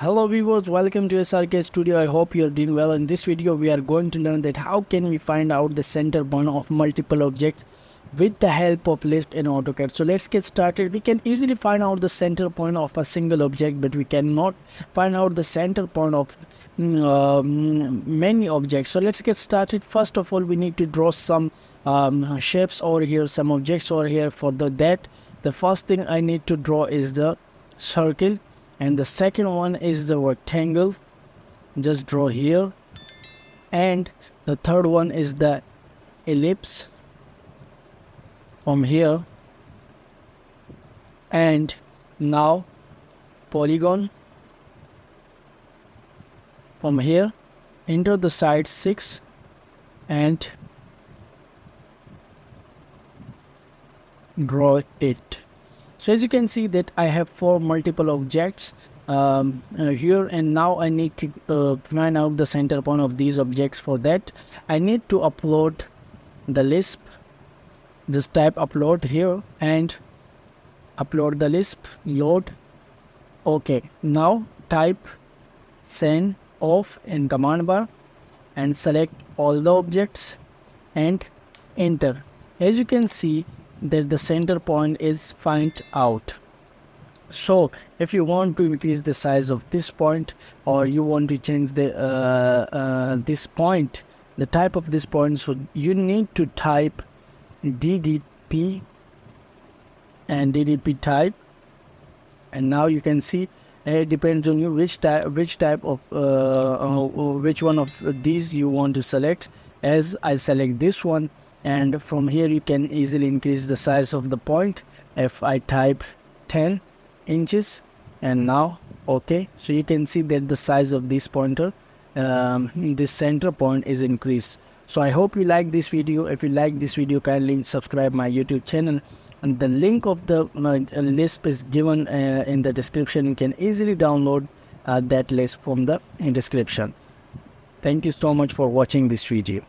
Hello viewers, welcome to SRK Studio. I hope you are doing well. In this video we are going to learn that how can we find out the center point of multiple objects with the help of Lisp in AutoCAD. So let's get started. We can easily find out the center point of a single object, but we cannot find out the center point of many objects. So let's get started. First of all, we need to draw some shapes over here, some objects over here. For that, the first thing I need to draw is the circle, and the second one is the rectangle. Just draw here, and the third one is the ellipse from here, and now polygon from here. Enter the side 6 and draw it. So as you can see that I have 4 multiple objects here, and now I need to find out the center point of these objects. For that, I need to upload the Lisp. Just type upload here and upload the Lisp, load. Okay, now type send off in command bar and select all the objects and enter. As you can see that the center point is find out. So if you want to increase the size of this point, or you want to change the this point, the type of this point, so you need to type DDP and DDP type. And now you can see it depends on you which type of which one of these you want to select. As I select this one, and from here you can easily increase the size of the point. If I type 10 inches, and now okay, so you can see that the size of this pointer, this center point is increased. So I hope you like this video. If you like this video, kindly subscribe my YouTube channel, and the link of the Lisp is given in the description. You can easily download that Lisp from the description. Thank you so much for watching this video.